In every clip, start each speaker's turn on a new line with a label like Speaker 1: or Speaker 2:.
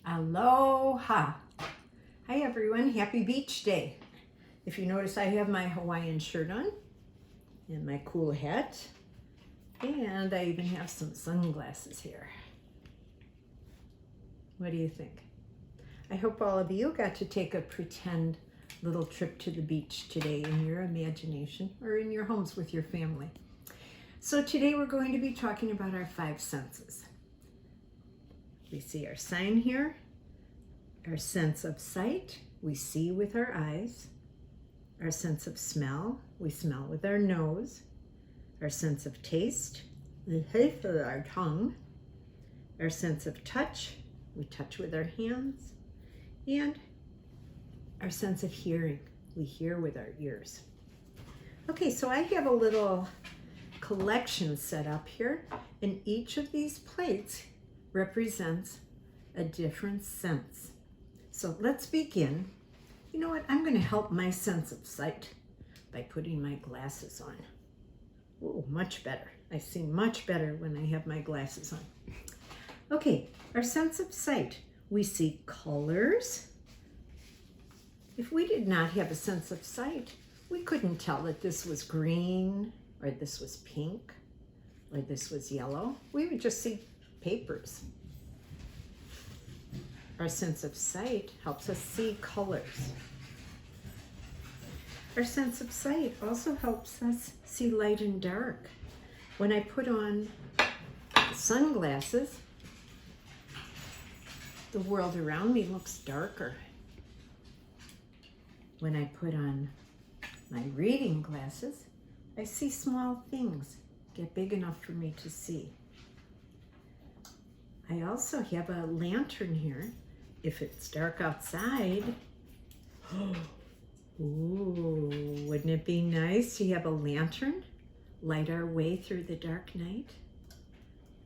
Speaker 1: Aloha! Hi everyone, happy beach day. If you notice, I have my Hawaiian shirt on and my cool hat, and I even have some sunglasses here. What do you think? I hope all of you got to take a pretend little trip to the beach today in your imagination or in your homes with your family. So today we're going to be talking about our five senses. We see our sign here, our sense of sight, we see with our eyes, our sense of smell, we smell with our nose, our sense of taste, we taste with our tongue, our sense of touch, we touch with our hands, and our sense of hearing, we hear with our ears. Okay, so I have a little collection set up here, and each of these plates represents a different sense. So let's begin. You know what? I'm going to help my sense of sight by putting my glasses on. Oh, much better. I see much better when I have my glasses on. Okay, our sense of sight. We see colors. If we did not have a sense of sight, we couldn't tell that this was green or this was pink or this was yellow. We would just see papers. Our sense of sight helps us see colors. Our sense of sight also helps us see light and dark. When I put on sunglasses, the world around me looks darker. When I put on my reading glasses, I see small things get big enough for me to see. I also have a lantern here. If it's dark outside, ooh, wouldn't it be nice to have a lantern light our way through the dark night?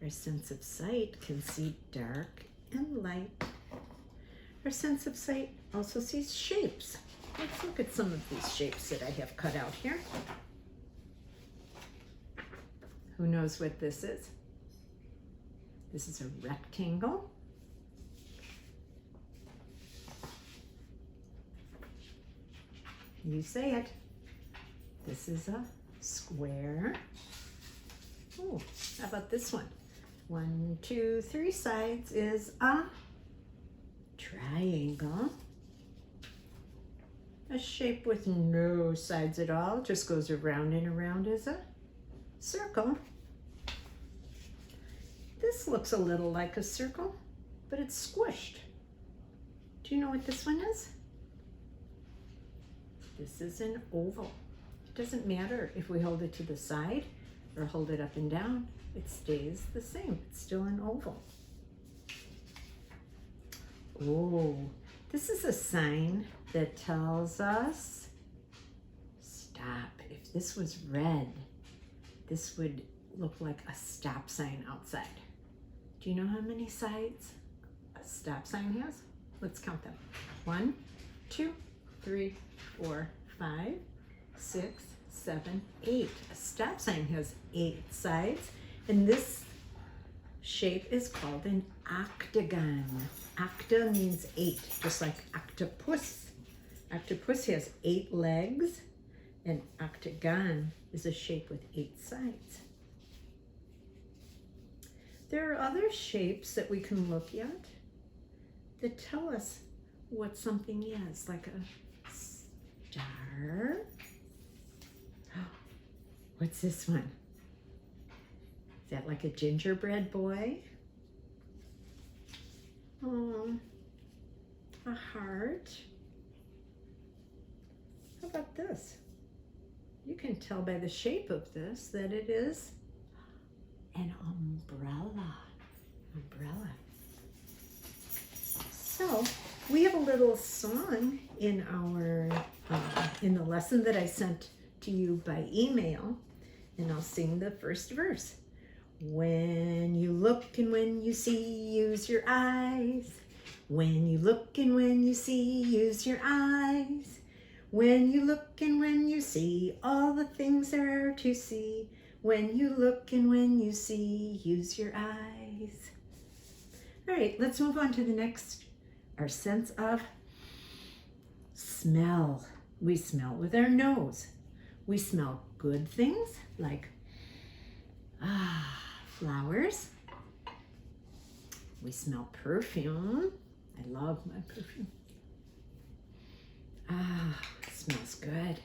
Speaker 1: Our sense of sight can see dark and light. Our sense of sight also sees shapes. Let's look at some of these shapes that I have cut out here. Who knows what this is? This is a rectangle. You say it. This is a square. Oh, how about this one? 1, 2, 3 sides is a triangle. A shape with no sides at all, just goes around and around as a circle. This looks a little like a circle, but it's squished. Do you know what this one is? This is an oval. It doesn't matter if we hold it to the side or hold it up and down. It stays the same. It's still an oval. Oh, this is a sign that tells us stop. If this was red, this would look like a stop sign outside. Do you know how many sides a stop sign has? Let's count them. 1, 2, 3, 4, 5, 6, 7, 8. A stop sign has 8 sides, and this shape is called an octagon. Octa means 8, just like octopus. Octopus has 8 legs, and octagon is a shape with 8 sides. There are other shapes that we can look at that tell us what something is, like a star. What's this one? Is that like a gingerbread boy? Oh, a heart. How about this? You can tell by the shape of this that it is an umbrella. Umbrella. So we have a little song in our in the lesson that I sent to you by email, and I'll sing the first verse. When you look and when you see, use your eyes. When you look and when you see, use your eyes. When you look and when you see, all the things there are to see. When you look and when you see, use your eyes. All right, let's move on to the next our sense of smell. We smell with our nose. We smell good things like flowers. We smell perfume. I love my perfume. It smells good.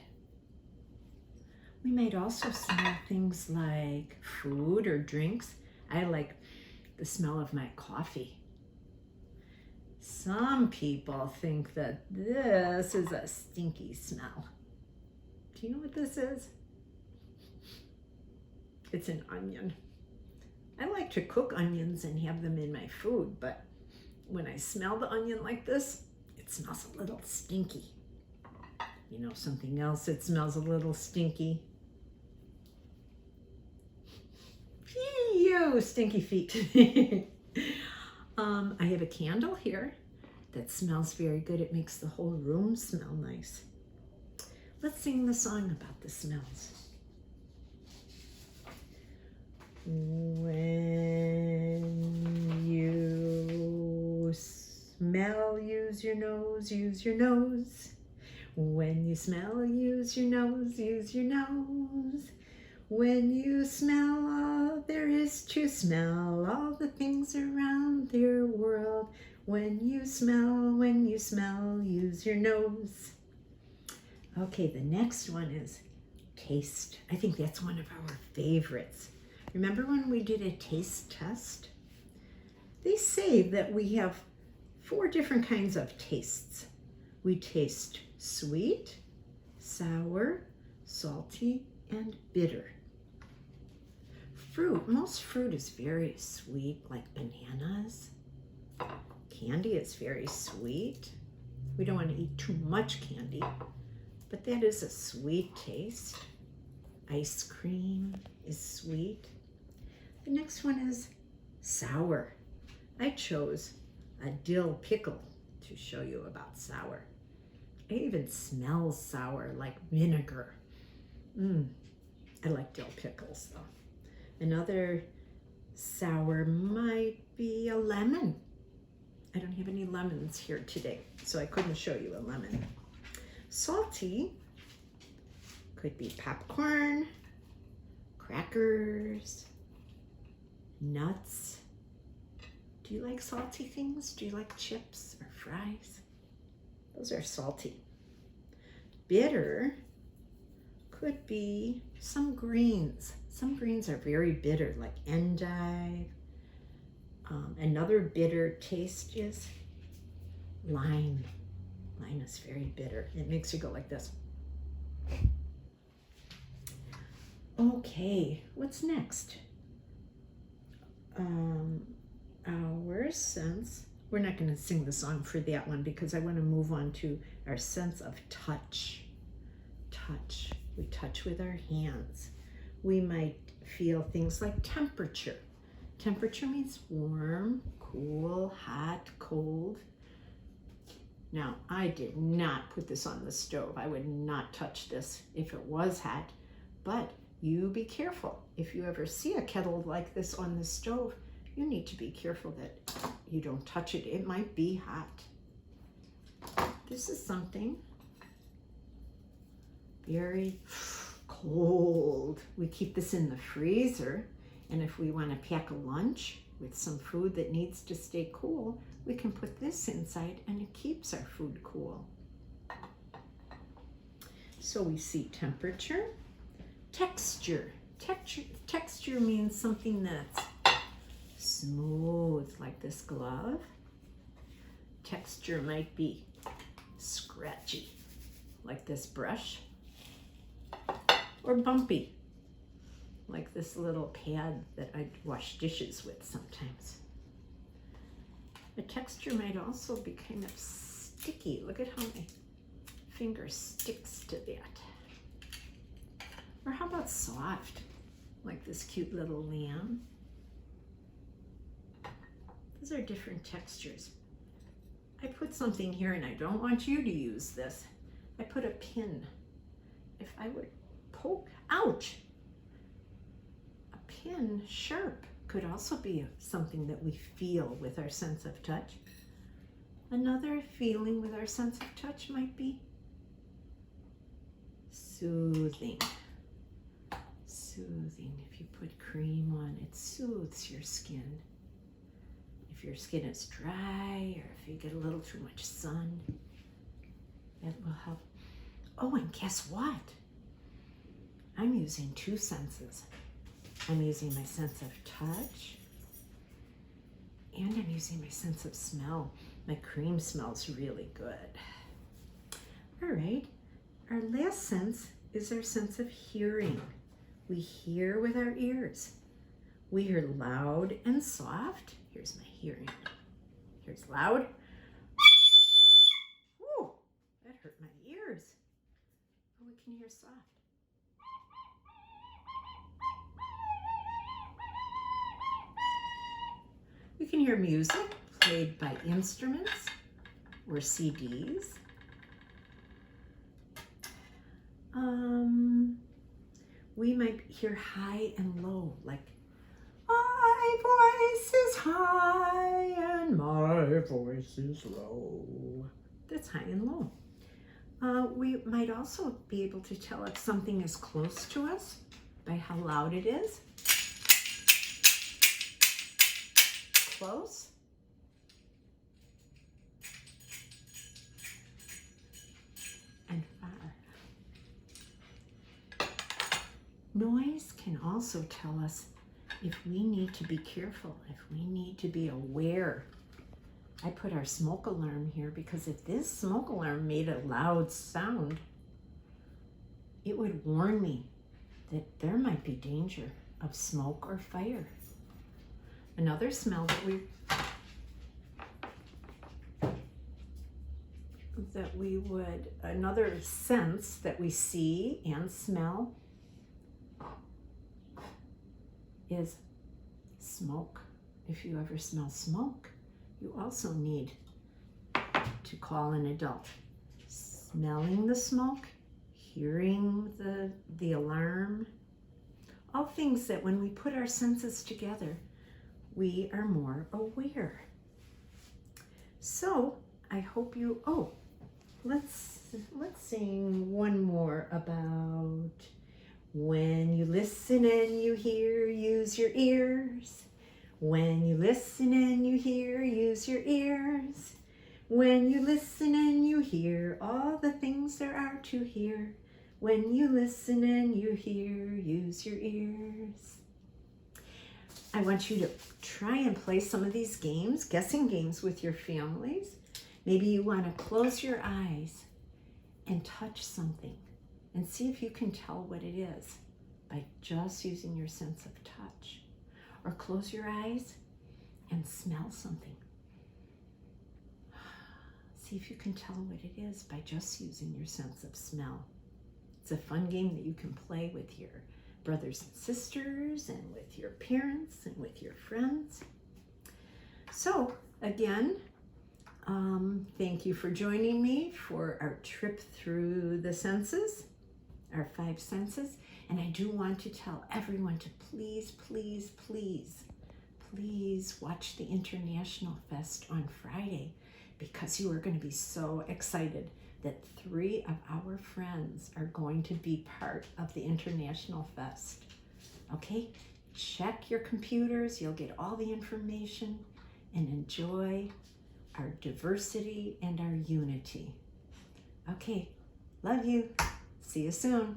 Speaker 1: We might also smell things like food or drinks. I like the smell of my coffee. Some people think that this is a stinky smell. Do you know what this is? It's an onion. I like to cook onions and have them in my food, but when I smell the onion like this, it smells a little stinky. You know something else that smells a little stinky? Ew, stinky feet. I have a candle here that smells very good. It makes the whole room smell nice. Let's sing the song about the smells. When you smell, use your nose, use your nose. When you smell, use your nose, use your nose. When you smell all there is to smell, all the things around their world. When you smell, use your nose. Okay, the next one is taste. I think that's one of our favorites. Remember when we did a taste test? They say that we have 4 different kinds of tastes. We taste sweet, sour, salty, and bitter. Fruit, most fruit is very sweet, like bananas. Candy is very sweet. We don't want to eat too much candy, but that is a sweet taste. Ice cream is sweet. The next one is sour. I chose a dill pickle to show you about sour. It even smells sour, like vinegar. I like dill pickles though. Another sour might be a lemon. I don't have any lemons here today, so I couldn't show you a lemon. Salty could be popcorn, crackers, nuts. Do you like salty things? Do you like chips or fries? Those are salty. Bitter could be some greens. Some greens are very bitter, like endive. Another bitter taste is lime. Lime is very bitter. It makes you go like this. Okay, what's next? Our sense. We're not going to sing the song for that one because I want to move on to our sense of touch. Touch. We touch with our hands. We might feel things like temperature. Temperature means warm, cool, hot, cold. Now, I did not put this on the stove. I would not touch this if it was hot, but you be careful. If you ever see a kettle like this on the stove, you need to be careful that you don't touch it. It might be hot. This is something very cold. We keep this in the freezer, and if we want to pack a lunch with some food that needs to stay cool, we can put this inside and it keeps our food cool. So we see temperature, texture. Texture means something that's smooth, like this glove. Texture might be scratchy, like this brush, or bumpy, like this little pad that I wash dishes with sometimes. The texture might also be kind of sticky. Look at how my finger sticks to that. Or how about soft, like this cute little lamb? Those are different textures. I put something here, and I don't want you to use this. I put a pin. If I would poke, ouch! A pin, sharp, could also be something that we feel with our sense of touch. Another feeling with our sense of touch might be soothing. Soothing. If you put cream on, it soothes your skin. If your skin is dry or if you get a little too much sun, that will help. Oh, and guess what? I'm using two senses. I'm using my sense of touch and I'm using my sense of smell. My cream smells really good. All right, our last sense is our sense of hearing. We hear with our ears. We hear loud and soft. Here's my hearing. Here's loud. Ooh, that hurt my ears. Oh, we can hear soft. You can hear music played by instruments or CDs. We might hear high and low, like my voice is high and my voice is low. That's high and low. We might also be able to tell if something is close to us by how loud it is. Close. And far. Noise can also tell us if we need to be careful, if we need to be aware. I put our smoke alarm here because if this smoke alarm made a loud sound, it would warn me that there might be danger of smoke or fire. Another smell another sense that we see and smell is smoke. If you ever smell smoke, you also need to call an adult. Smelling the smoke, hearing the alarm, all things that when we put our senses together, we are more aware. So I hope let's sing one more about when you listen and you hear, use your ears. When you listen and you hear, use your ears. When you listen and you hear all the things there are to hear. When you listen and you hear, use your ears. I want you to try and play some of these games, guessing games with your families. Maybe you want to close your eyes and touch something and see if you can tell what it is by just using your sense of touch. Or close your eyes and smell something. See if you can tell what it is by just using your sense of smell. It's a fun game that you can play with your brothers and sisters and with your parents and with your friends. So again, thank you for joining me for our trip through the senses, our 5 senses. And I do want to tell everyone to please, please, please, please watch the International Fest on Friday, because you are going to be so excited that 3 of our friends are going to be part of the International Fest. Okay, check your computers, you'll get all the information, and enjoy our diversity and our unity. Okay, love you. See you soon.